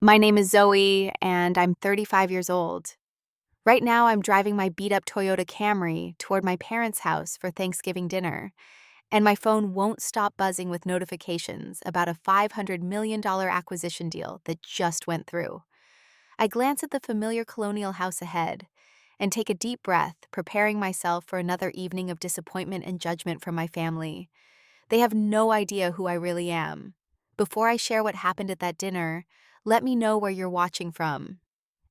My name is Zoe, and I'm 35 years old. Right now, I'm driving my beat up Toyota Camry toward my parents' house for Thanksgiving dinner, and my phone won't stop buzzing with notifications about a $500 million acquisition deal that just went through. I glance at the familiar colonial house ahead and take a deep breath, preparing myself for another evening of disappointment and judgment from my family. They have no idea who I really am. Before I share what happened at that dinner, let me know where you're watching from.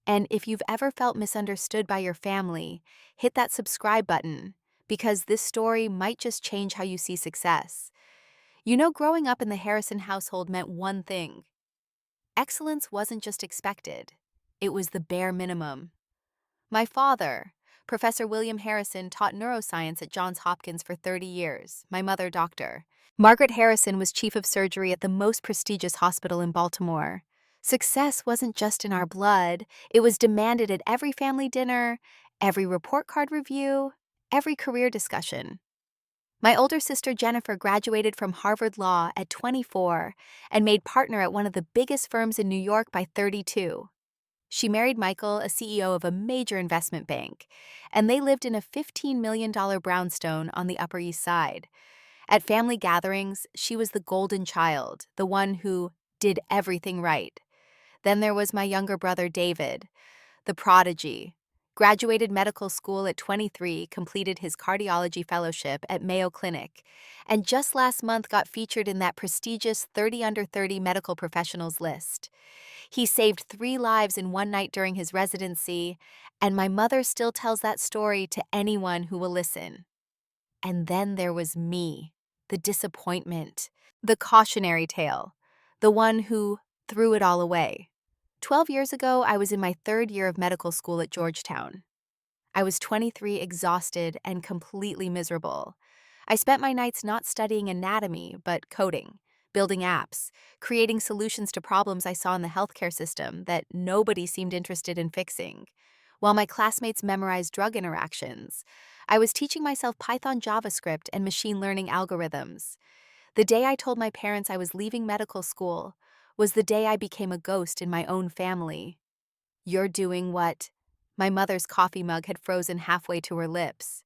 And if you've ever felt misunderstood by your family, hit that subscribe button, because this story might just change how you see success. Growing up in the Harrison household meant one thing: excellence wasn't just expected, it was the bare minimum. My father, Professor William Harrison, taught neuroscience at Johns Hopkins for 30 years, my mother, Dr. Margaret Harrison, was chief of surgery at the most prestigious hospital in Baltimore. Success wasn't just in our blood, it was demanded at every family dinner, every report card review, every career discussion. My older sister Jennifer graduated from Harvard Law at 24 and made partner at one of the biggest firms in New York by 32. She married Michael, a CEO of a major investment bank, and they lived in a $15 million brownstone on the Upper East Side. At family gatherings, she was the golden child, the one who did everything right. Then there was my younger brother David, the prodigy. Graduated medical school at 23, completed his cardiology fellowship at Mayo Clinic, and just last month got featured in that prestigious 30 under 30 medical professionals list. He saved 3 lives in one night during his residency, and my mother still tells that story to anyone who will listen. And then there was me, the disappointment, the cautionary tale, the one who threw it all away. 12 years ago, I was in my 3rd year of medical school at Georgetown. I was 23, exhausted, and completely miserable. I spent my nights not studying anatomy, but coding, building apps, creating solutions to problems I saw in the healthcare system that nobody seemed interested in fixing. While my classmates memorized drug interactions, I was teaching myself Python, JavaScript, and machine learning algorithms. The day I told my parents I was leaving medical school was the day I became a ghost in my own family. "You're doing what?" My mother's coffee mug had frozen halfway to her lips.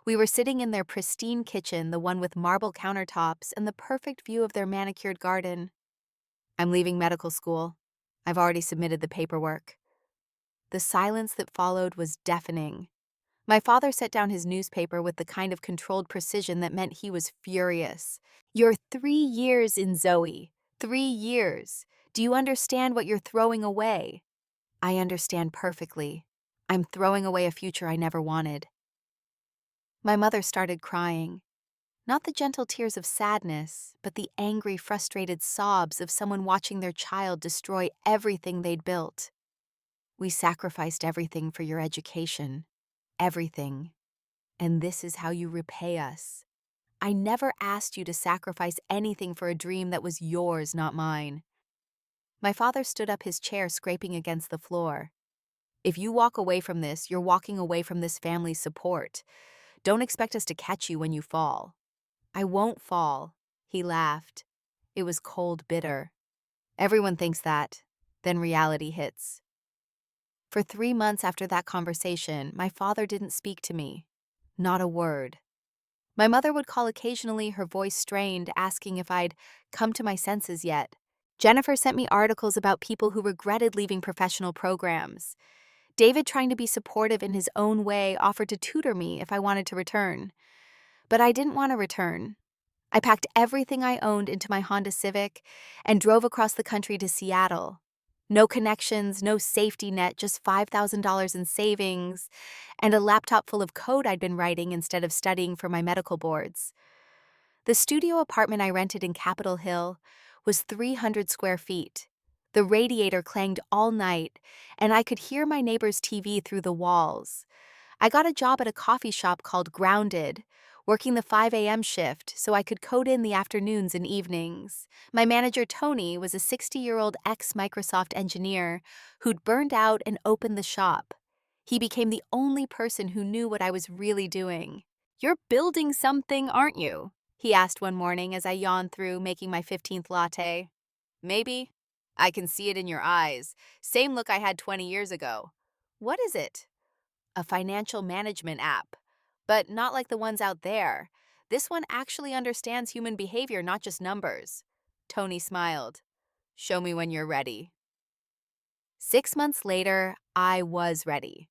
We were sitting in their pristine kitchen, the one with marble countertops and the perfect view of their manicured garden. "I'm leaving medical school. I've already submitted the paperwork." The silence that followed was deafening. My father set down his newspaper with the kind of controlled precision that meant he was furious. "You're 3 years in, Zoe. 3 years. Do you understand what you're throwing away?" "I understand perfectly. I'm throwing away a future I never wanted." My mother started crying. Not the gentle tears of sadness, but the angry, frustrated sobs of someone watching their child destroy everything they'd built. "We sacrificed everything for your education. Everything. And this is how you repay us. I never asked you to sacrifice anything for a dream that was yours, not mine." My father stood up, his chair scraping against the floor. "If you walk away from this, you're walking away from this family's support. Don't expect us to catch you when you fall." "I won't fall," he laughed. It was cold, bitter. "Everyone thinks that. Then reality hits." For 3 months after that conversation, my father didn't speak to me. Not a word. My mother would call occasionally, her voice strained, asking if I'd come to my senses yet. Jennifer sent me articles about people who regretted leaving professional programs. David, trying to be supportive in his own way, offered to tutor me if I wanted to return. But I didn't want to return. I packed everything I owned into my Honda Civic and drove across the country to Seattle. No connections, no safety net, just $5,000 in savings, and a laptop full of code I'd been writing instead of studying for my medical boards. The studio apartment I rented in Capitol Hill was 300 square feet. The radiator clanged all night, and I could hear my neighbor's TV through the walls. I got a job at a coffee shop called Grounded, working the 5 a.m. shift so I could code in the afternoons and evenings. My manager, Tony, was a 60-year-old ex-Microsoft engineer who'd burned out and opened the shop. He became the only person who knew what I was really doing. "You're building something, aren't you?" he asked one morning as I yawned through making my 15th latte. "Maybe." I can see it in your eyes. Same look I had 20 years ago. What is it? A financial management app. But not like the ones out there. This one actually understands human behavior, not just numbers. Tony smiled. Show me when you're ready. 6 months later, I was ready.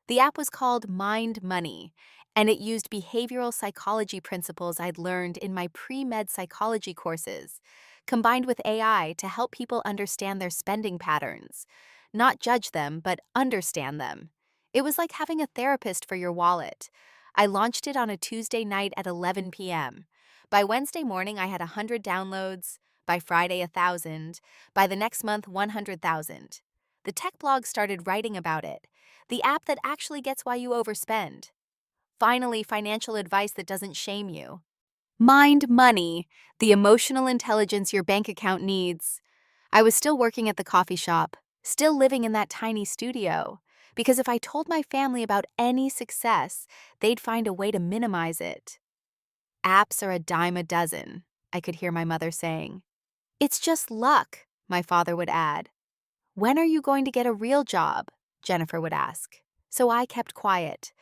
The app was called Mind Money, and it used behavioral psychology principles I'd learned in my pre-med psychology courses, combined with AI to help people understand their spending patterns. Not judge them, but understand them. It was like having a therapist for your wallet. I launched it on a Tuesday night at 11 p.m. By Wednesday morning, I had 100 downloads. By Friday, 1,000. By the next month, 100,000. The tech blog started writing about it, the app that actually gets why you overspend. Finally, financial advice that doesn't shame you. Mind Money, the emotional intelligence your bank account needs. I was still working at the coffee shop, still living in that tiny studio, because if I told my family about any success, they'd find a way to minimize it. Apps are a dime a dozen, I could hear my mother saying. It's just luck, my father would add. When are you going to get a real job? Jennifer would ask. So I kept quiet.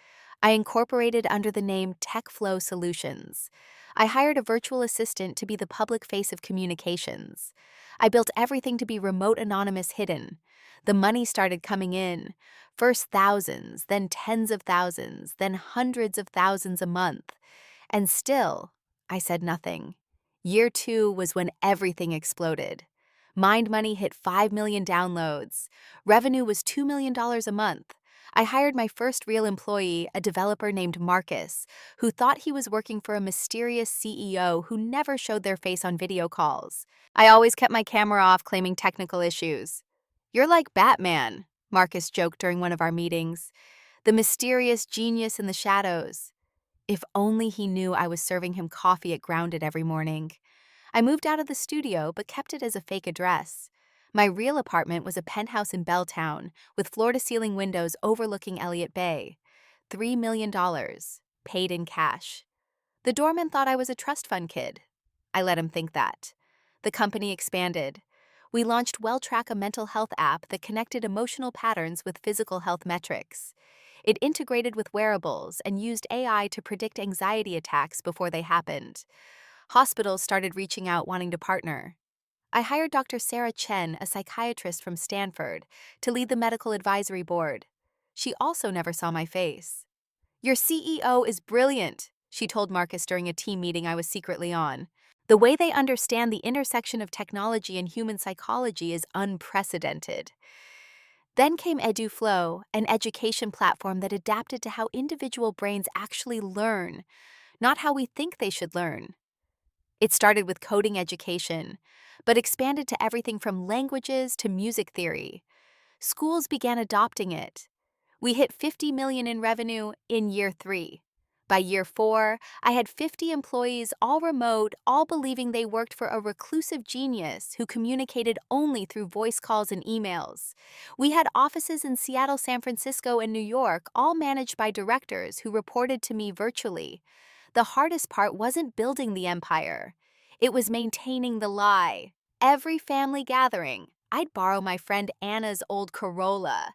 I incorporated under the name TechFlow Solutions. I hired a virtual assistant to be the public face of communications. I built everything to be remote, anonymous, hidden. The money started coming in. First thousands, then tens of thousands, then hundreds of thousands a month. And still, I said nothing. Year 2 was when everything exploded. Mind Money hit 5 million downloads. Revenue was $2 million a month. I hired my first real employee, a developer named Marcus, who thought he was working for a mysterious CEO who never showed their face on video calls. I always kept my camera off, claiming technical issues. You're like Batman, Marcus joked during one of our meetings. The mysterious genius in the shadows. If only he knew I was serving him coffee at Grounded every morning. I moved out of the studio but kept it as a fake address. My real apartment was a penthouse in Belltown with floor-to-ceiling windows overlooking Elliott Bay. $3 million, paid in cash. The doorman thought I was a trust fund kid. I let him think that. The company expanded. We launched WellTrack, a mental health app that connected emotional patterns with physical health metrics. It integrated with wearables and used AI to predict anxiety attacks before they happened. Hospitals started reaching out wanting to partner. I hired Dr. Sarah Chen, a psychiatrist from Stanford, to lead the medical advisory board. She also never saw my face. Your CEO is brilliant, she told Marcus during a team meeting I was secretly on. The way they understand the intersection of technology and human psychology is unprecedented. Then came EduFlow, an education platform that adapted to how individual brains actually learn, not how we think they should learn. It started with coding education, but expanded to everything from languages to music theory. Schools began adopting it. We hit 50 million in revenue in year 3. By year 4, I had 50 employees, all remote, all believing they worked for a reclusive genius who communicated only through voice calls and emails. We had offices in Seattle, San Francisco, and New York, all managed by directors who reported to me virtually. The hardest part wasn't building the empire. It was maintaining the lie. Every family gathering, I'd borrow my friend Anna's old Corolla.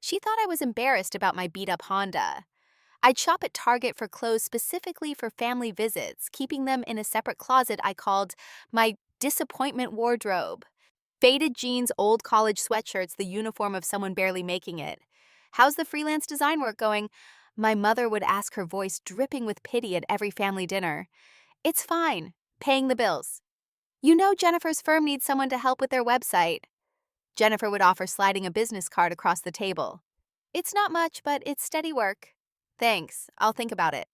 She thought I was embarrassed about my beat-up Honda. I'd shop at Target for clothes specifically for family visits, keeping them in a separate closet I called my disappointment wardrobe. Faded jeans, old college sweatshirts, the uniform of someone barely making it. How's the freelance design work going? My mother would ask, her voice dripping with pity at every family dinner. It's fine, paying the bills. You know Jennifer's firm needs someone to help with their website. Jennifer would offer, sliding a business card across the table. It's not much, but it's steady work. Thanks, I'll think about it.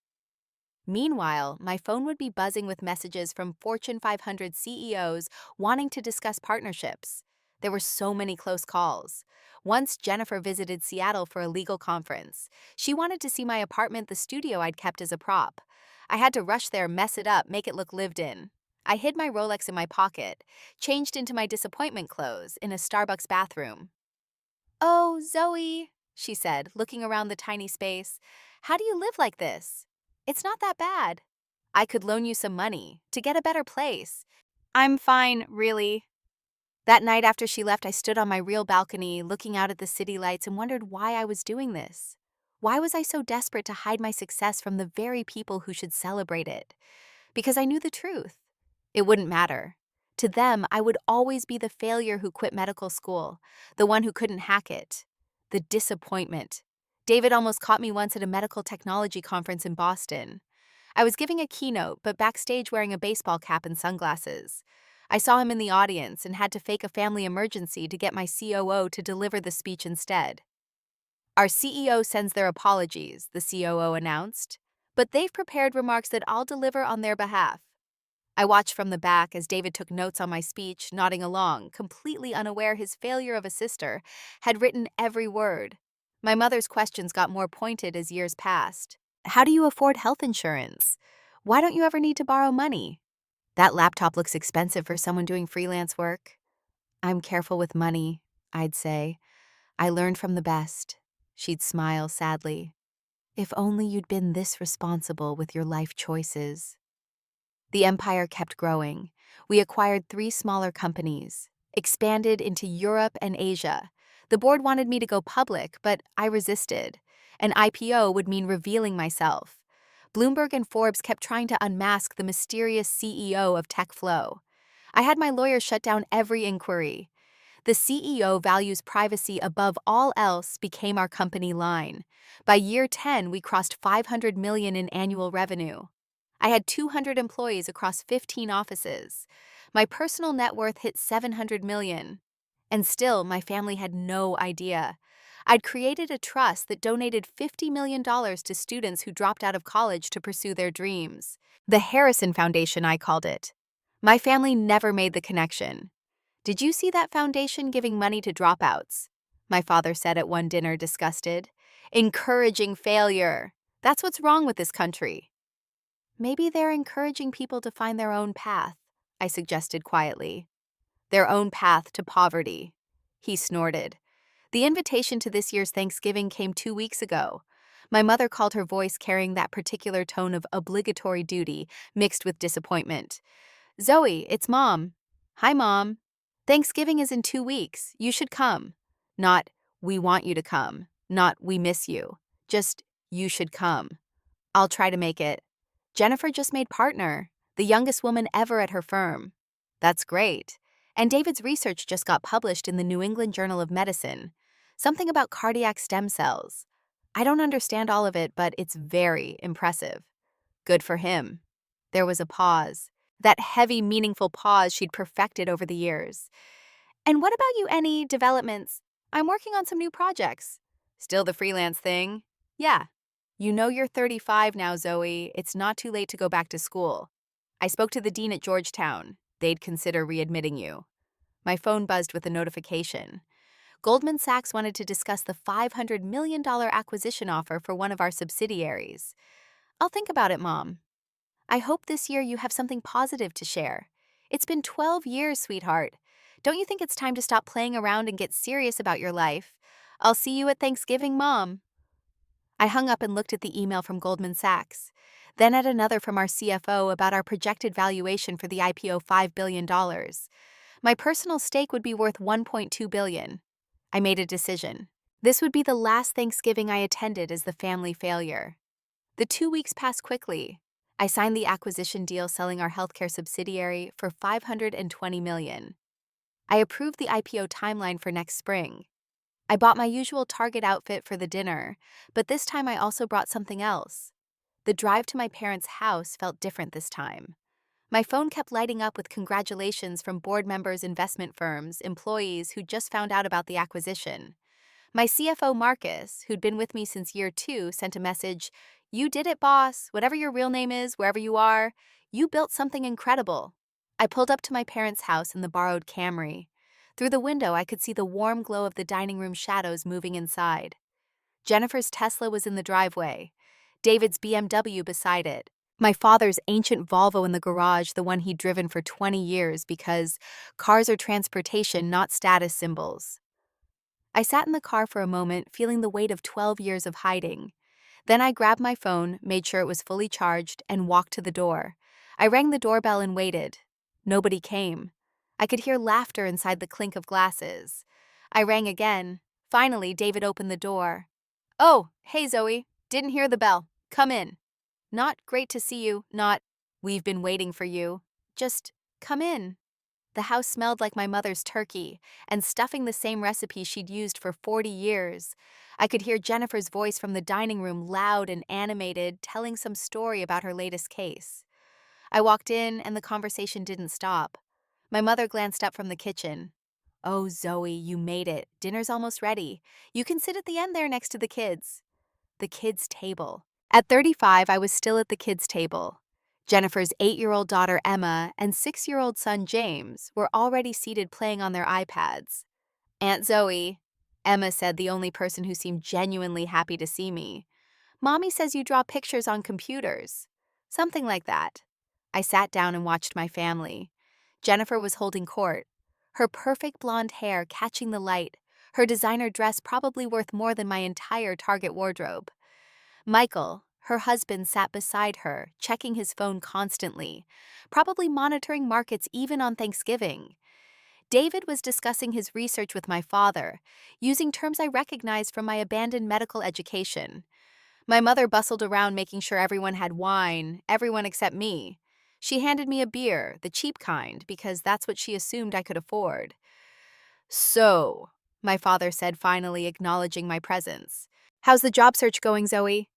Meanwhile, my phone would be buzzing with messages from Fortune 500 CEOs wanting to discuss partnerships. There were so many close calls. Once Jennifer visited Seattle for a legal conference. She wanted to see my apartment, the studio I'd kept as a prop. I had to rush there, mess it up, make it look lived in. I hid my Rolex in my pocket, changed into my disappointment clothes in a Starbucks bathroom. Oh, Zoe, she said, looking around the tiny space. How do you live like this? It's not that bad. I could loan you some money to get a better place. I'm fine, really. That night after she left, I stood on my real balcony, looking out at the city lights and wondered why I was doing this. Why was I so desperate to hide my success from the very people who should celebrate it? Because I knew the truth. It wouldn't matter. To them, I would always be the failure who quit medical school, the one who couldn't hack it, the disappointment. David almost caught me once at a medical technology conference in Boston. I was giving a keynote, but backstage wearing a baseball cap and sunglasses. I saw him in the audience and had to fake a family emergency to get my COO to deliver the speech instead. Our CEO sends their apologies, the COO announced, but they've prepared remarks that I'll deliver on their behalf. I watched from the back as David took notes on my speech, nodding along, completely unaware his failure of a sister had written every word. My mother's questions got more pointed as years passed. How do you afford health insurance? Why don't you ever need to borrow money? That laptop looks expensive for someone doing freelance work. I'm careful with money, I'd say. I learned from the best. She'd smile sadly. If only you'd been this responsible with your life choices. The empire kept growing. We acquired 3 smaller companies, expanded into Europe and Asia. The board wanted me to go public, but I resisted. An IPO would mean revealing myself. Bloomberg and Forbes kept trying to unmask the mysterious CEO of TechFlow. I had my lawyer shut down every inquiry. The CEO values privacy above all else became our company line. By year 10, we crossed $500 million in annual revenue. I had 200 employees across 15 offices. My personal net worth hit $700 million. And still, my family had no idea. I'd created a trust that donated $50 million to students who dropped out of college to pursue their dreams. The Harrison Foundation, I called it. My family never made the connection. Did you see that foundation giving money to dropouts? My father said at one dinner, disgusted. Encouraging failure. That's what's wrong with this country. Maybe they're encouraging people to find their own path, I suggested quietly. Their own path to poverty. He snorted. The invitation to this year's Thanksgiving came 2 weeks ago. My mother called her voice carrying that particular tone of obligatory duty mixed with disappointment. Zoe, it's Mom. Hi, Mom. Thanksgiving is in 2 weeks. You should come. Not, we want you to come. Not, we miss you. Just, you should come. I'll try to make it. Jennifer just made partner, the youngest woman ever at her firm. That's great. And David's research just got published in the New England Journal of Medicine. Something about cardiac stem cells. I don't understand all of it, but it's very impressive. Good for him. There was a pause. That heavy, meaningful pause she'd perfected over the years. And what about you, any developments? I'm working on some new projects. Still the freelance thing? Yeah. You know you're 35 now, Zoe. It's not too late to go back to school. I spoke to the dean at Georgetown. They'd consider readmitting you. My phone buzzed with a notification. Goldman Sachs wanted to discuss the $500 million acquisition offer for one of our subsidiaries. I'll think about it, Mom. I hope this year you have something positive to share. It's been 12 years, sweetheart. Don't you think it's time to stop playing around and get serious about your life? I'll see you at Thanksgiving, Mom. I hung up and looked at the email from Goldman Sachs, then at another from our CFO about our projected valuation for the IPO $5 billion. My personal stake would be worth $1.2 billion. I made a decision. This would be the last Thanksgiving I attended as the family failure. The 2 weeks passed quickly. I signed the acquisition deal selling our healthcare subsidiary for $520 million. I approved the IPO timeline for next spring. I bought my usual Target outfit for the dinner, but this time I also brought something else. The drive to my parents' house felt different this time. My phone kept lighting up with congratulations from board members, investment firms, employees who just found out about the acquisition. My CFO, Marcus, who'd been with me since year 2, sent a message, "You did it, boss. Whatever your real name is, wherever you are, you built something incredible." I pulled up to my parents' house in the borrowed Camry. Through the window, I could see the warm glow of the dining room shadows moving inside. Jennifer's Tesla was in the driveway, David's BMW beside it, my father's ancient Volvo in the garage, the one he'd driven for 20 years because cars are transportation, not status symbols. I sat in the car for a moment, feeling the weight of 12 years of hiding. Then I grabbed my phone, made sure it was fully charged, and walked to the door. I rang the doorbell and waited. Nobody came. I could hear laughter inside the clink of glasses. I rang again. Finally, David opened the door. "Oh, hey Zoe. Didn't hear the bell. Come in." Not "great to see you," not "we've been waiting for you." Just "come in." The house smelled like my mother's turkey, and stuffing the same recipe she'd used for 40 years. I could hear Jennifer's voice from the dining room, loud and animated, telling some story about her latest case. I walked in, and the conversation didn't stop. My mother glanced up from the kitchen. "Oh, Zoe, you made it. Dinner's almost ready. You can sit at the end there next to the kids." The kids' table. At 35, I was still at the kids' table. Jennifer's 8-year-old daughter Emma and 6-year-old son James were already seated playing on their iPads. "Aunt Zoe," Emma said, the only person who seemed genuinely happy to see me. "Mommy says you draw pictures on computers." Something like that. I sat down and watched my family. Jennifer was holding court, her perfect blonde hair catching the light, her designer dress probably worth more than my entire Target wardrobe. Michael, her husband, sat beside her, checking his phone constantly, probably monitoring markets even on Thanksgiving. David was discussing his research with my father, using terms I recognized from my abandoned medical education. My mother bustled around making sure everyone had wine, everyone except me. She handed me a beer, the cheap kind, because that's what she assumed I could afford. "So," my father said, finally acknowledging my presence. "How's the job search going, Zoe?"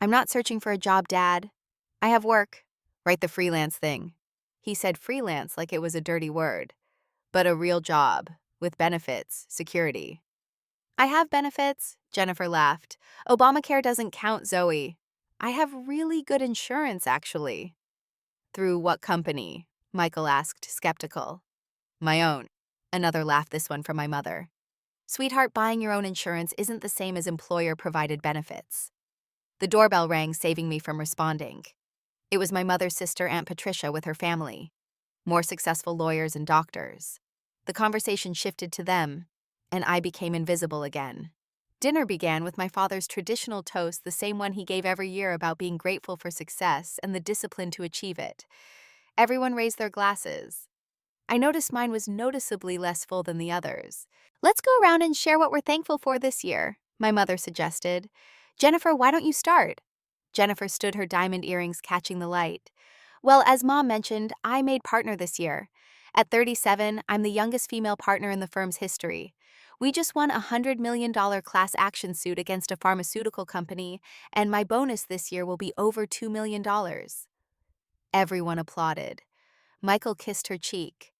"I'm not searching for a job, Dad. I have work." "Write the freelance thing." He said freelance like it was a dirty word. "But a real job, with benefits, security." "I have benefits," Jennifer laughed. "Obamacare doesn't count, Zoe." "I have really good insurance, actually." "Through what company?" Michael asked, skeptical. "My own." Another laugh, this one from my mother. "Sweetheart, buying your own insurance isn't the same as employer-provided benefits." The doorbell rang, saving me from responding. It was my mother's sister, Aunt Patricia, with her family. More successful lawyers and doctors. The conversation shifted to them, and I became invisible again. Dinner began with my father's traditional toast, the same one he gave every year about being grateful for success and the discipline to achieve it. Everyone raised their glasses. I noticed mine was noticeably less full than the others. "Let's go around and share what we're thankful for this year," my mother suggested. "Jennifer, why don't you start?" Jennifer stood, her diamond earrings catching the light. "Well, as Mom mentioned, I made partner this year. At 37, I'm the youngest female partner in the firm's history. We just won a $100 million class action suit against a pharmaceutical company, and my bonus this year will be over $2 million. Everyone applauded. Michael kissed her cheek.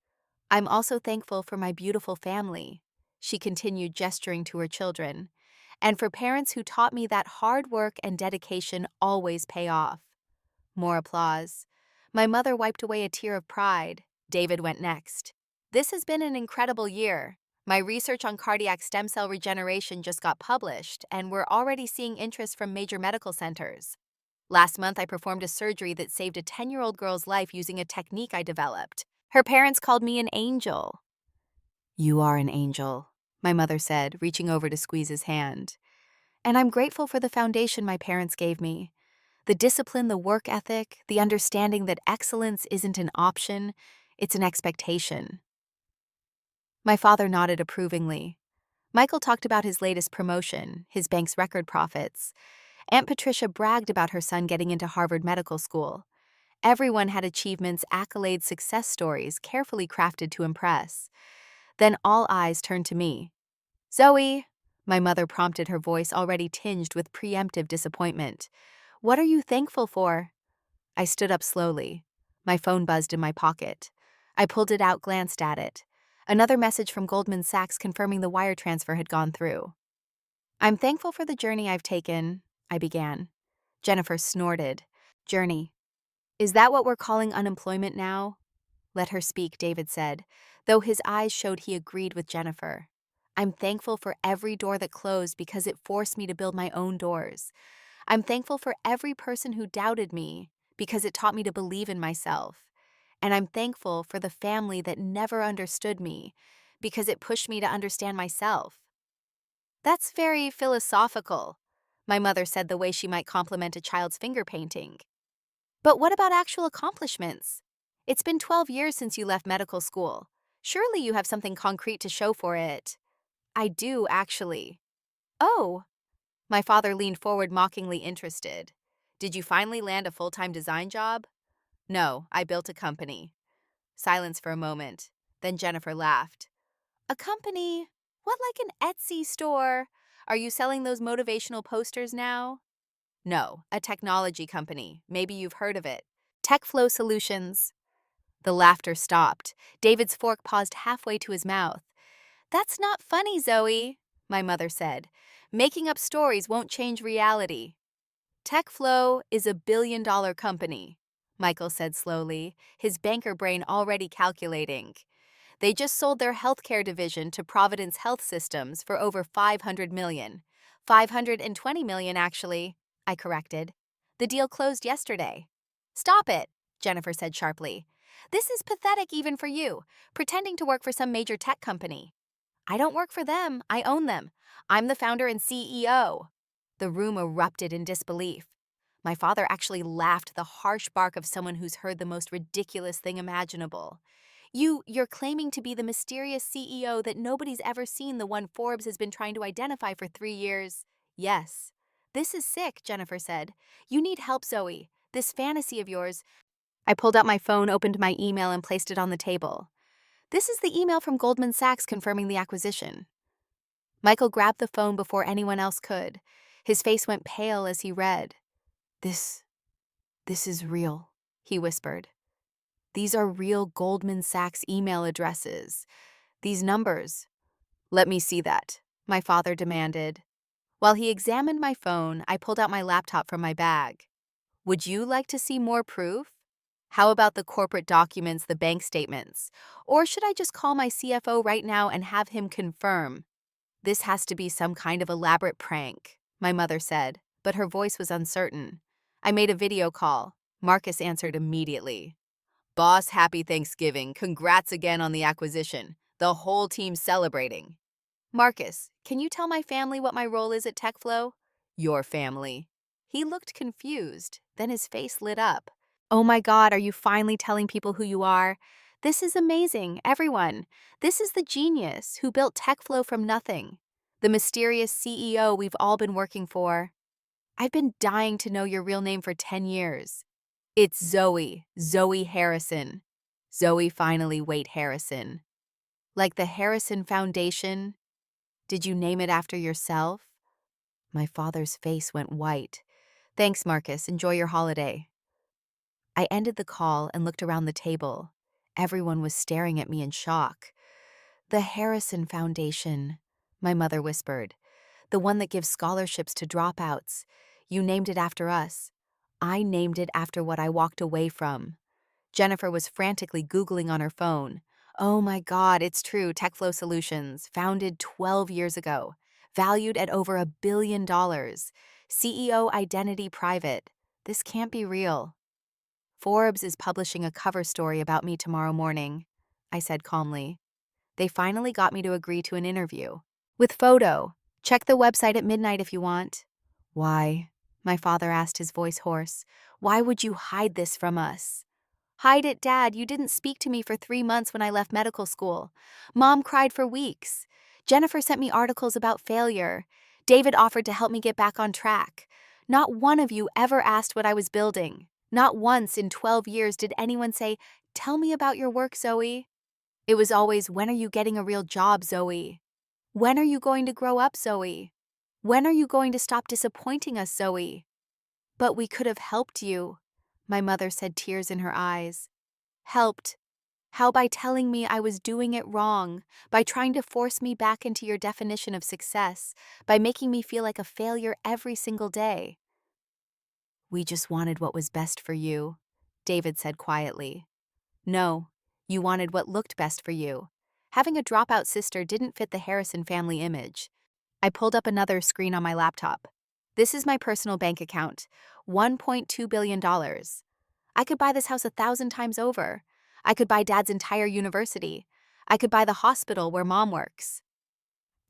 "I'm also thankful for my beautiful family," she continued, gesturing to her children, "and for parents who taught me that hard work and dedication always pay off." More applause. My mother wiped away a tear of pride. David went next. "This has been an incredible year. My research on cardiac stem cell regeneration just got published, and we're already seeing interest from major medical centers. Last month, I performed a surgery that saved a 10-year-old girl's life using a technique I developed. Her parents called me an angel." "You are an angel," my mother said, reaching over to squeeze his hand. "And I'm grateful for the foundation my parents gave me. The discipline, the work ethic, the understanding that excellence isn't an option, it's an expectation." My father nodded approvingly. Michael talked about his latest promotion, his bank's record profits. Aunt Patricia bragged about her son getting into Harvard Medical School. Everyone had achievements, accolades, success stories carefully crafted to impress. Then all eyes turned to me. "Zoe," my mother prompted, her voice already tinged with preemptive disappointment. "What are you thankful for?" I stood up slowly. My phone buzzed in my pocket. I pulled it out, glanced at it. Another message from Goldman Sachs confirming the wire transfer had gone through. "I'm thankful for the journey I've taken," I began. Jennifer snorted. "Journey. Is that what we're calling unemployment now?" "Let her speak," David said, though his eyes showed he agreed with Jennifer. "I'm thankful for every door that closed because it forced me to build my own doors. I'm thankful for every person who doubted me because it taught me to believe in myself. And I'm thankful for the family that never understood me because it pushed me to understand myself." "That's very philosophical," my mother said, the way she might compliment a child's finger painting. "But what about actual accomplishments? It's been 12 years since you left medical school. Surely you have something concrete to show for it. I do, actually. Oh, my father leaned forward mockingly interested. Did you finally land a full-time design job? No, I built a company. Silence for a moment. Then Jennifer laughed. A company? What, like an Etsy store? Are you selling those motivational posters now? No, a technology company. Maybe you've heard of it. TechFlow Solutions. The laughter stopped. David's fork paused halfway to his mouth. That's not funny, Zoe, my mother said. Making up stories won't change reality. TechFlow is a $1 billion company, Michael said slowly, his banker brain already calculating. They just sold their healthcare division to Providence Health Systems for over $500 million. $520 million, actually, I corrected. The deal closed yesterday. Stop it, Jennifer said sharply. This is pathetic even for you, pretending to work for some major tech company. I don't work for them, I own them. I'm the founder and CEO. The room erupted in disbelief. My father actually laughed the harsh bark of someone who's heard the most ridiculous thing imaginable. You're claiming to be the mysterious CEO that nobody's ever seen, the one Forbes has been trying to identify for 3 years. Yes. This is sick, Jennifer said. You need help, Zoe. This fantasy of yours. I pulled out my phone, opened my email, and placed it on the table. This is the email from Goldman Sachs confirming the acquisition. Michael grabbed the phone before anyone else could. His face went pale as he read. This is real, he whispered. These are real Goldman Sachs email addresses. These numbers. Let me see that, my father demanded. While he examined my phone, I pulled out my laptop from my bag. Would you like to see more proof? How about the corporate documents, the bank statements? Or should I just call my CFO right now and have him confirm? This has to be some kind of elaborate prank, my mother said, but her voice was uncertain. I made a video call. Marcus answered immediately. Boss, happy Thanksgiving. Congrats again on the acquisition. The whole team's celebrating. Marcus, can you tell my family what my role is at TechFlow? Your family. He looked confused, then his face lit up. Oh my God, are you finally telling people who you are? This is amazing, everyone. This is the genius who built TechFlow from nothing. The mysterious CEO we've all been working for. I've been dying to know your real name for 10 years. It's Zoe Harrison. Zoe finally Wait Harrison. Like the Harrison Foundation? Did you name it after yourself? My father's face went white. Thanks, Marcus. Enjoy your holiday. I ended the call and looked around the table. Everyone was staring at me in shock. The Harrison Foundation, my mother whispered. The one that gives scholarships to dropouts. You named it after us. I named it after what I walked away from. Jennifer was frantically Googling on her phone. Oh my God, it's true, TechFlow Solutions, founded 12 years ago, valued at over $1 billion. CEO identity private. This can't be real. Forbes is publishing a cover story about me tomorrow morning, I said calmly. They finally got me to agree to an interview. With photo. Check the website at midnight if you want. Why? My father asked, his voice hoarse. Why would you hide this from us? Hide it, Dad. You didn't speak to me for 3 months when I left medical school. Mom cried for weeks. Jennifer sent me articles about failure. David offered to help me get back on track. Not one of you ever asked what I was building. Not once in 12 years did anyone say, "Tell me about your work, Zoe." It was always, "When are you getting a real job, Zoe? When are you going to grow up, Zoe? When are you going to stop disappointing us, Zoe?" But we could have helped you, my mother said, tears in her eyes. Helped? How? By telling me I was doing it wrong, by trying to force me back into your definition of success, by making me feel like a failure every single day. We just wanted what was best for you, David said quietly. No, you wanted what looked best for you. Having a dropout sister didn't fit the Harrison family image. I pulled up another screen on my laptop. This is my personal bank account, $1.2 billion. I could buy this house 1,000 times over. I could buy Dad's entire university. I could buy the hospital where Mom works.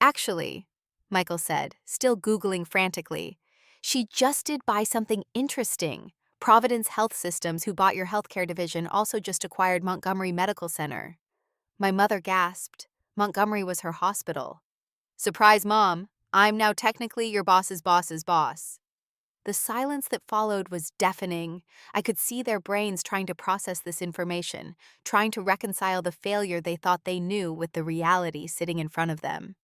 Actually, Michael said, still Googling frantically, she just did buy something interesting. Providence Health Systems, who bought your healthcare division, also just acquired Montgomery Medical Center. My mother gasped. Montgomery was her hospital. Surprise, Mom. I'm now technically your boss's boss's boss. The silence that followed was deafening. I could see their brains trying to process this information, trying to reconcile the failure they thought they knew with the reality sitting in front of them.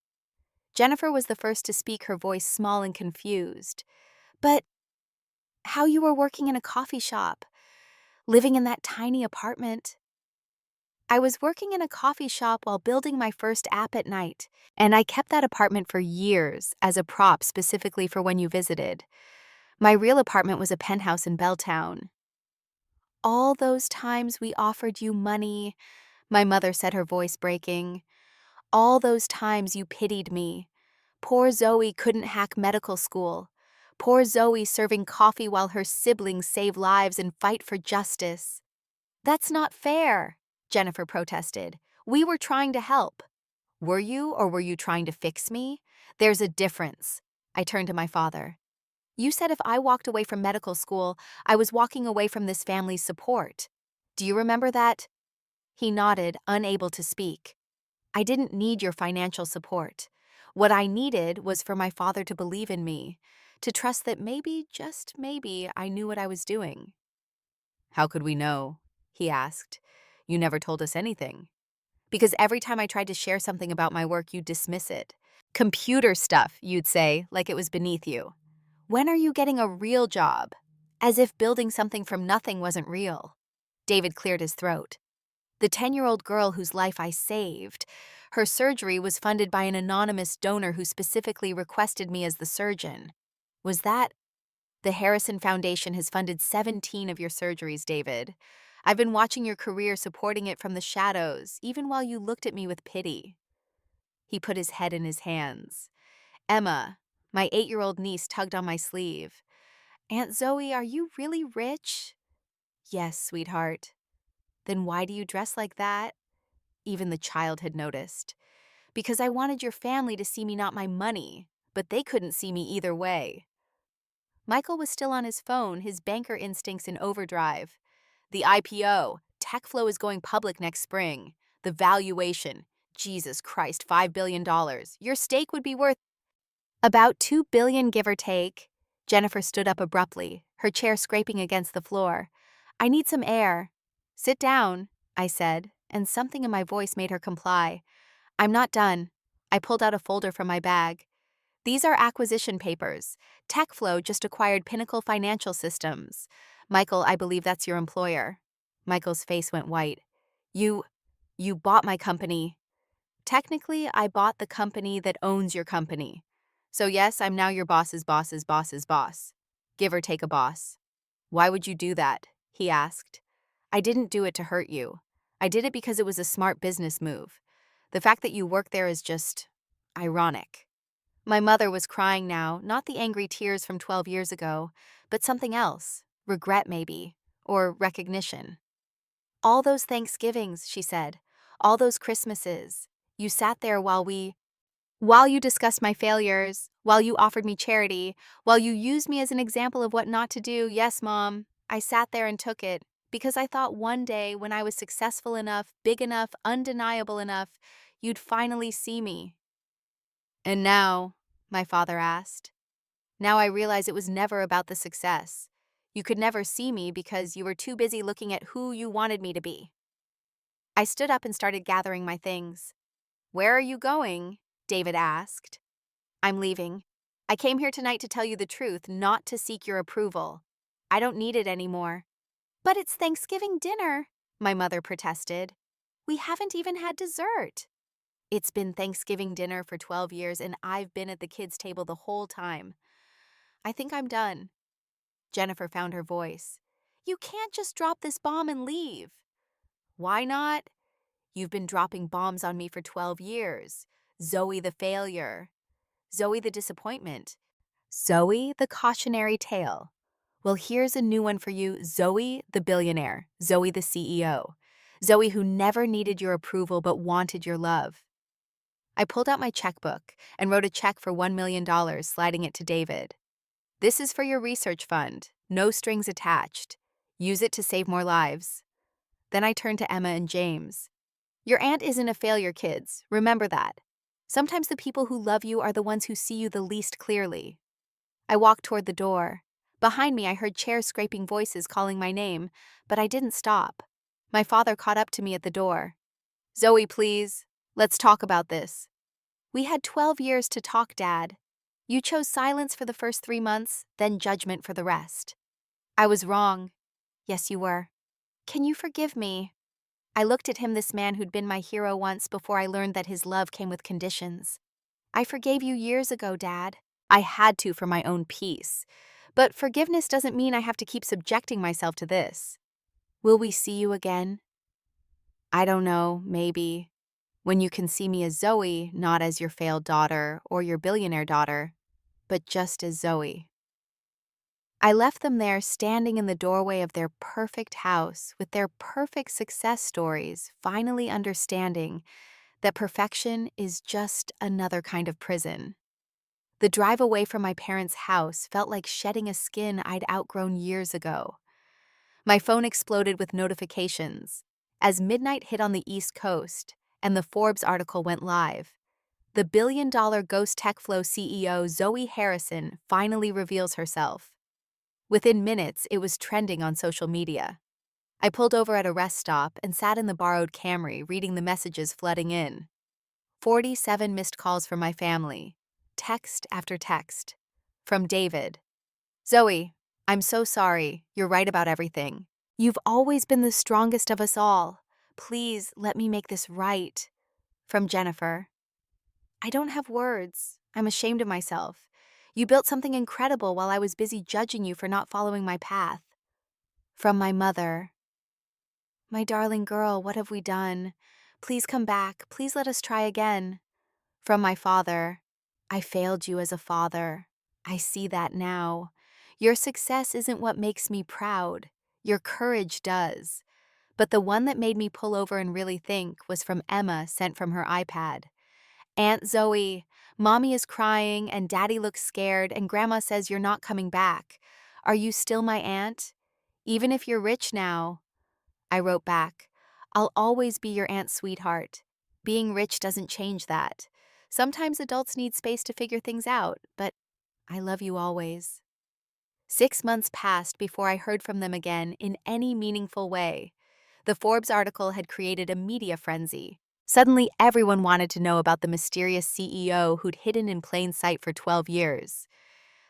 Jennifer was the first to speak, her voice small and confused. But how you were working in a coffee shop, living in that tiny apartment. I was working in a coffee shop while building my first app at night, and I kept that apartment for years as a prop specifically for when you visited. My real apartment was a penthouse in Belltown. All those times we offered you money, my mother said, her voice breaking. All those times you pitied me. Poor Zoe couldn't hack medical school. Poor Zoe serving coffee while her siblings save lives and fight for justice. That's not fair, Jennifer protested. We were trying to help. Were you, or were you trying to fix me? There's a difference. I turned to my father. You said if I walked away from medical school, I was walking away from this family's support. Do you remember that? He nodded, unable to speak. I didn't need your financial support. What I needed was for my father to believe in me, to trust that maybe, just maybe, I knew what I was doing. How could we know? He asked. You never told us anything. Because every time I tried to share something about my work, you'd dismiss it. Computer stuff, you'd say, like it was beneath you. When are you getting a real job? As if building something from nothing wasn't real. David cleared his throat. The 10-year-old girl whose life I saved, her surgery was funded by an anonymous donor who specifically requested me as the surgeon. Was that? The Harrison Foundation has funded 17 of your surgeries, David. I've been watching your career, supporting it from the shadows, even while you looked at me with pity. He put his head in his hands. Emma, my 8-year-old niece, tugged on my sleeve. Aunt Zoe, are you really rich? Yes, sweetheart. Then why do you dress like that? Even the child had noticed. Because I wanted your family to see me, not my money, but they couldn't see me either way. Michael was still on his phone, his banker instincts in overdrive. The IPO, TechFlow is going public next spring. The valuation, Jesus Christ, $5 billion. Your stake would be worth about $2 billion, give or take. Jennifer stood up abruptly, her chair scraping against the floor. I need some air. Sit down, I said, and something in my voice made her comply. I'm not done. I pulled out a folder from my bag. These are acquisition papers. TechFlow just acquired Pinnacle Financial Systems. Michael, I believe that's your employer. Michael's face went white. You bought my company. Technically, I bought the company that owns your company. So yes, I'm now your boss's boss's boss's boss. Give or take a boss. Why would you do that? He asked. I didn't do it to hurt you. I did it because it was a smart business move. The fact that you work there is just ironic. My mother was crying now, not the angry tears from 12 years ago, but something else, regret maybe, or recognition. All those Thanksgivings, she said, all those Christmases, you sat there while you discussed my failures, while you offered me charity, while you used me as an example of what not to do. Yes, Mom, I sat there and took it, because I thought one day when I was successful enough, big enough, undeniable enough, you'd finally see me. And now, my father asked. Now I realize it was never about the success. You could never see me because you were too busy looking at who you wanted me to be. I stood up and started gathering my things. Where are you going? David asked. I'm leaving. I came here tonight to tell you the truth, not to seek your approval. I don't need it anymore. But it's Thanksgiving dinner, my mother protested. We haven't even had dessert. It's been Thanksgiving dinner for 12 years, and I've been at the kids' table the whole time. I think I'm done. Jennifer found her voice. You can't just drop this bomb and leave. Why not? You've been dropping bombs on me for 12 years. Zoe the failure. Zoe the disappointment. Zoe the cautionary tale. Well, here's a new one for you. Zoe the billionaire. Zoe the CEO. Zoe who never needed your approval but wanted your love. I pulled out my checkbook and wrote a check for $1 million, sliding it to David. This is for your research fund. No strings attached. Use it to save more lives. Then I turned to Emma and James. Your aunt isn't a failure, kids. Remember that. Sometimes the people who love you are the ones who see you the least clearly. I walked toward the door. Behind me, I heard chairs scraping voices calling my name, but I didn't stop. My father caught up to me at the door. Zoe, please. Let's talk about this. We had 12 years to talk, Dad. You chose silence for the first 3 months, then judgment for the rest. I was wrong. Yes, you were. Can you forgive me? I looked at him, this man who'd been my hero once before I learned that his love came with conditions. I forgave you years ago, Dad. I had to for my own peace. But forgiveness doesn't mean I have to keep subjecting myself to this. Will we see you again? I don't know, maybe. When you can see me as Zoe, not as your failed daughter or your billionaire daughter, but just as Zoe. I left them there standing in the doorway of their perfect house with their perfect success stories, finally understanding that perfection is just another kind of prison. The drive away from my parents' house felt like shedding a skin I'd outgrown years ago. My phone exploded with notifications. As midnight hit on the East Coast and the Forbes article went live, the billion-dollar Ghost TechFlow CEO Zoe Harrison finally reveals herself. Within minutes, it was trending on social media. I pulled over at a rest stop and sat in the borrowed Camry reading the messages flooding in. 47 missed calls from my family. Text after text. From David. Zoe, I'm so sorry. You're right about everything. You've always been the strongest of us all. Please let me make this right. From Jennifer. I don't have words. I'm ashamed of myself. You built something incredible while I was busy judging you for not following my path. From my mother. My darling girl, what have we done? Please come back. Please let us try again. From my father. I failed you as a father. I see that now. Your success isn't what makes me proud. Your courage does. But the one that made me pull over and really think was from Emma, sent from her iPad. Aunt Zoe, Mommy is crying and Daddy looks scared and Grandma says you're not coming back. Are you still my aunt? Even if you're rich now. I wrote back, I'll always be your aunt, sweetheart. Being rich doesn't change that. Sometimes adults need space to figure things out, but I love you always. 6 months passed before I heard from them again in any meaningful way. The Forbes article had created a media frenzy. Suddenly, everyone wanted to know about the mysterious CEO who'd hidden in plain sight for 12 years.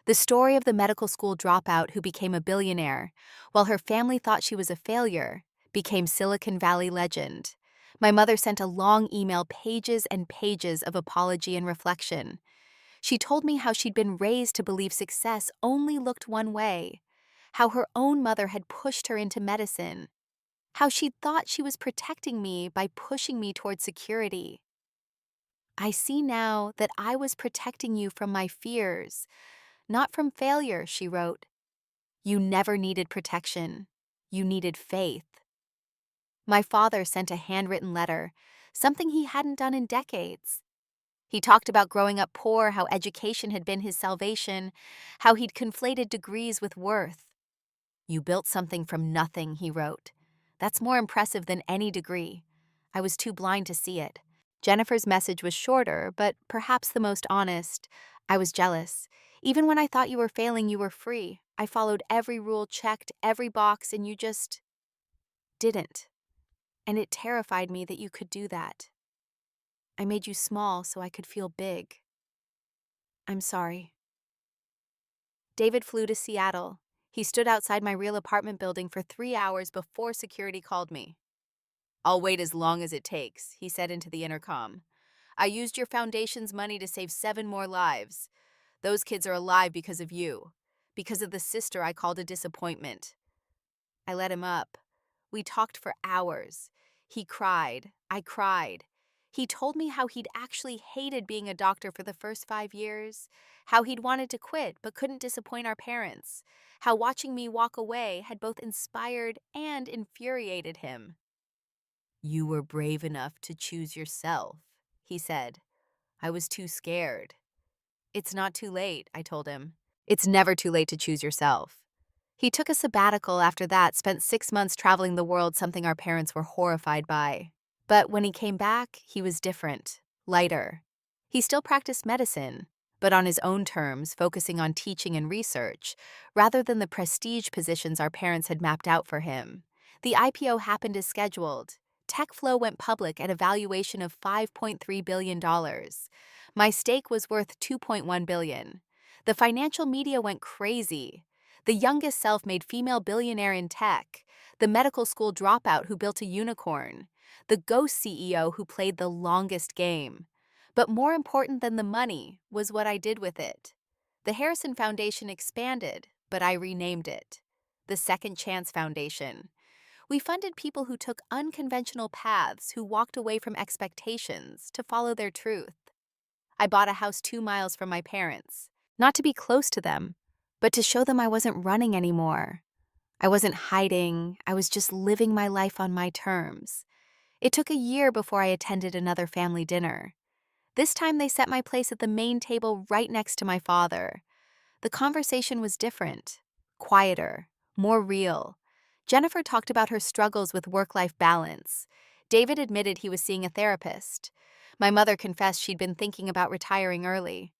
The story of the medical school dropout who became a billionaire, while her family thought she was a failure, became Silicon Valley legend. My mother sent a long email, pages and pages of apology and reflection. She told me how she'd been raised to believe success only looked one way, how her own mother had pushed her into medicine, how she'd thought she was protecting me by pushing me toward security. I see now that I was protecting you from my fears, not from failure, she wrote. You never needed protection. You needed faith. My father sent a handwritten letter, something he hadn't done in decades. He talked about growing up poor, how education had been his salvation, how he'd conflated degrees with worth. You built something from nothing, he wrote. That's more impressive than any degree. I was too blind to see it. Jennifer's message was shorter, but perhaps the most honest. I was jealous. Even when I thought you were failing, you were free. I followed every rule, checked every box, and you just didn't. And it terrified me that you could do that. I made you small so I could feel big. I'm sorry. David flew to Seattle. He stood outside my real apartment building for 3 hours before security called me. I'll wait as long as it takes, he said into the intercom. I used your foundation's money to save 7 more lives. Those kids are alive because of you, because of the sister I called a disappointment. I let him up. We talked for hours. He cried. I cried. He told me how he'd actually hated being a doctor for the first 5 years, how he'd wanted to quit but couldn't disappoint our parents, how watching me walk away had both inspired and infuriated him. You were brave enough to choose yourself, he said. I was too scared. It's not too late, I told him. It's never too late to choose yourself. He took a sabbatical after that, spent 6 months traveling the world, something our parents were horrified by. But when he came back, he was different, lighter. He still practiced medicine, but on his own terms, focusing on teaching and research, rather than the prestige positions our parents had mapped out for him. The IPO happened as scheduled. TechFlow went public at a valuation of $5.3 billion. My stake was worth $2.1 billion. The financial media went crazy. The youngest self-made female billionaire in tech, the medical school dropout who built a unicorn, the ghost CEO who played the longest game. But more important than the money was what I did with it. The Harrison Foundation expanded, but I renamed it the Second Chance Foundation. We funded people who took unconventional paths, who walked away from expectations to follow their truth. I bought a house 2 miles from my parents, not to be close to them, but to show them I wasn't running anymore. I wasn't hiding, I was just living my life on my terms. It took a year before I attended another family dinner. This time they set my place at the main table right next to my father. The conversation was different, quieter, more real. Jennifer talked about her struggles with work-life balance. David admitted he was seeing a therapist. My mother confessed she'd been thinking about retiring early.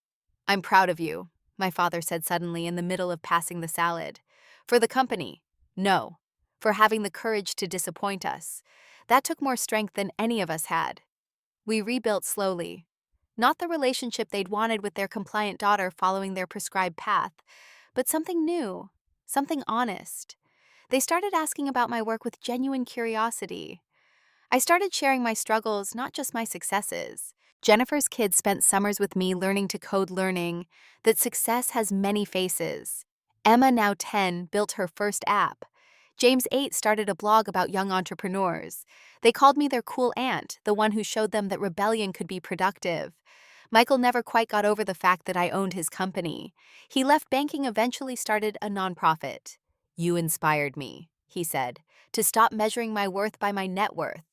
"I'm proud of you," my father said suddenly in the middle of passing the salad. "For the company, no. For having the courage to disappoint us. That took more strength than any of us had." We rebuilt slowly. Not the relationship they'd wanted with their compliant daughter following their prescribed path, but something new, something honest. They started asking about my work with genuine curiosity. I started sharing my struggles, not just my successes. Jennifer's kids spent summers with me learning to code, learning that success has many faces. Emma, now 10, built her first app. James, 8, started a blog about young entrepreneurs. They called me their cool aunt, the one who showed them that rebellion could be productive. Michael never quite got over the fact that I owned his company. He left banking, eventually started a nonprofit. "You inspired me," he said, "to stop measuring my worth by my net worth."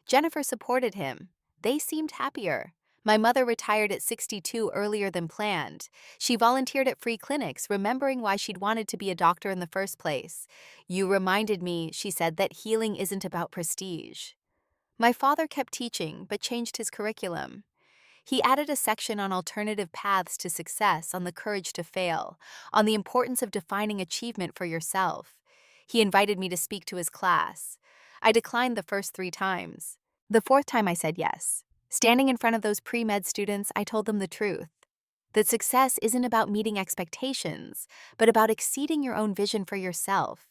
Jennifer supported him. They seemed happier. My mother retired at 62 earlier than planned. She volunteered at free clinics, remembering why she'd wanted to be a doctor in the first place. "You reminded me," she said, "that healing isn't about prestige." My father kept teaching, but changed his curriculum. He added a section on alternative paths to success, on the courage to fail, on the importance of defining achievement for yourself. He invited me to speak to his class. I declined the first 3 times. The 4th time I said yes. Standing in front of those pre-med students, I told them the truth. That success isn't about meeting expectations, but about exceeding your own vision for yourself.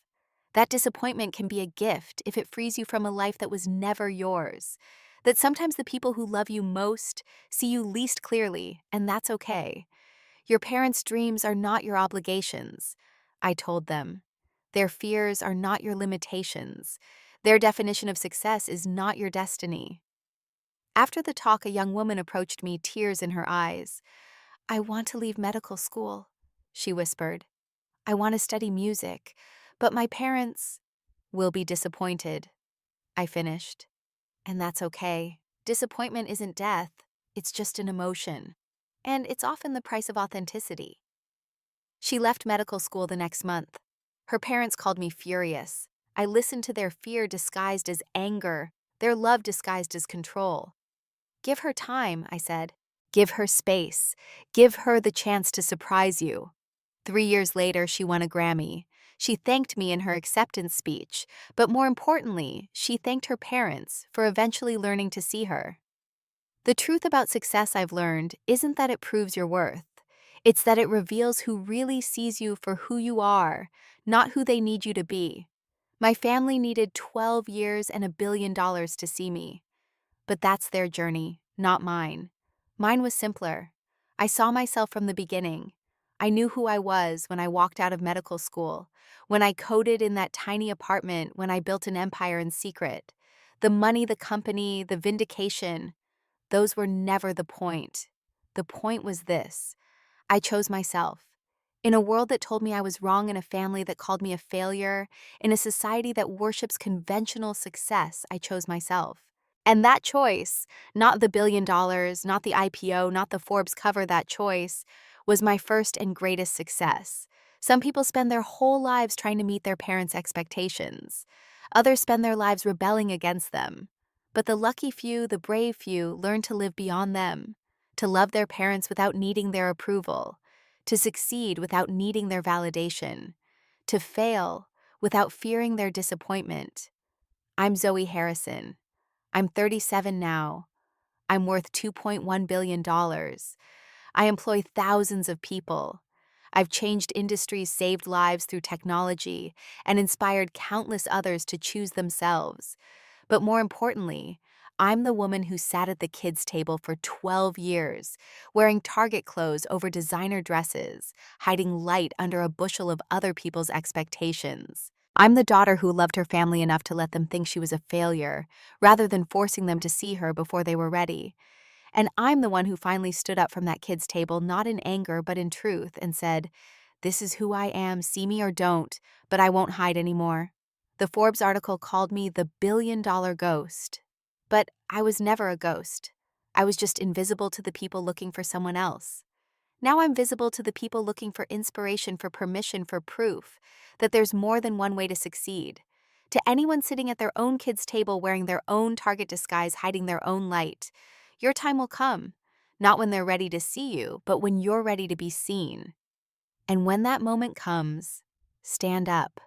That disappointment can be a gift if it frees you from a life that was never yours. That sometimes the people who love you most see you least clearly, and that's okay. Your parents' dreams are not your obligations, I told them. Their fears are not your limitations. Their definition of success is not your destiny. After the talk, a young woman approached me, tears in her eyes. "I want to leave medical school," she whispered. "I want to study music, but my parents will be disappointed," I finished. And that's okay. Disappointment isn't death, it's just an emotion. And it's often the price of authenticity. She left medical school the next month. Her parents called me furious. I listened to their fear disguised as anger, their love disguised as control. "Give her time," I said. "Give her space. Give her the chance to surprise you." 3 years later, she won a Grammy. She thanked me in her acceptance speech, but more importantly, she thanked her parents for eventually learning to see her. The truth about success, I've learned, isn't that it proves your worth. It's that it reveals who really sees you for who you are, not who they need you to be. My family needed 12 years and $1 billion to see me. But that's their journey, not mine. Mine was simpler. I saw myself from the beginning. I knew who I was when I walked out of medical school, when I coded in that tiny apartment, when I built an empire in secret. The money, the company, the vindication, those were never the point. The point was this: I chose myself. In a world that told me I was wrong, in a family that called me a failure, in a society that worships conventional success, I chose myself. And that choice, not the $1 billion, not the IPO, not the Forbes cover, that choice was my first and greatest success. Some people spend their whole lives trying to meet their parents' expectations. Others spend their lives rebelling against them. But the lucky few, the brave few, learn to live beyond them, to love their parents without needing their approval, to succeed without needing their validation, to fail without fearing their disappointment. I'm Zoe Harrison. I'm 37 now. I'm worth $2.1 billion. I employ thousands of people. I've changed industries, saved lives through technology, and inspired countless others to choose themselves. But more importantly, I'm the woman who sat at the kids' table for 12 years, wearing Target clothes over designer dresses, hiding light under a bushel of other people's expectations. I'm the daughter who loved her family enough to let them think she was a failure, rather than forcing them to see her before they were ready. And I'm the one who finally stood up from that kid's table, not in anger, but in truth, and said, "This is who I am, see me or don't, but I won't hide anymore." The Forbes article called me the billion-dollar ghost. But I was never a ghost. I was just invisible to the people looking for someone else. Now I'm visible to the people looking for inspiration, for permission, for proof that there's more than one way to succeed. To anyone sitting at their own kid's table wearing their own Target disguise, hiding their own light, your time will come, not when they're ready to see you, but when you're ready to be seen. And when that moment comes, stand up.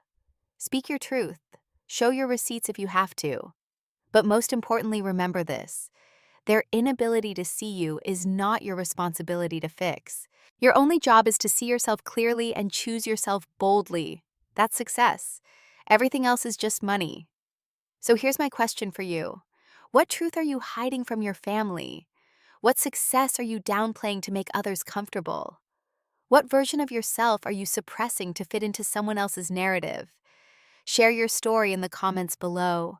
Speak your truth. Show your receipts if you have to. But most importantly, remember this. Their inability to see you is not your responsibility to fix. Your only job is to see yourself clearly and choose yourself boldly. That's success. Everything else is just money. So here's my question for you. What truth are you hiding from your family? What success are you downplaying to make others comfortable? What version of yourself are you suppressing to fit into someone else's narrative? Share your story in the comments below.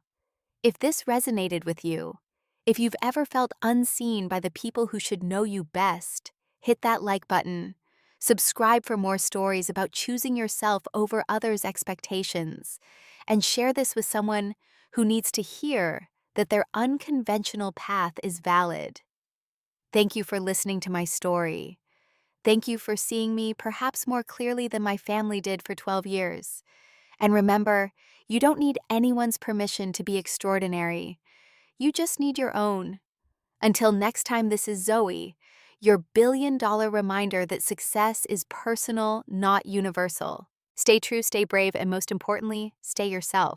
If this resonated with you, if you've ever felt unseen by the people who should know you best, hit that like button. Subscribe for more stories about choosing yourself over others' expectations. And share this with someone who needs to hear that their unconventional path is valid. Thank you for listening to my story. Thank you for seeing me perhaps more clearly than my family did for 12 years. And remember, you don't need anyone's permission to be extraordinary. You just need your own. Until next time, this is Zoe, your billion-dollar reminder that success is personal, not universal. Stay true, stay brave, and most importantly, stay yourself.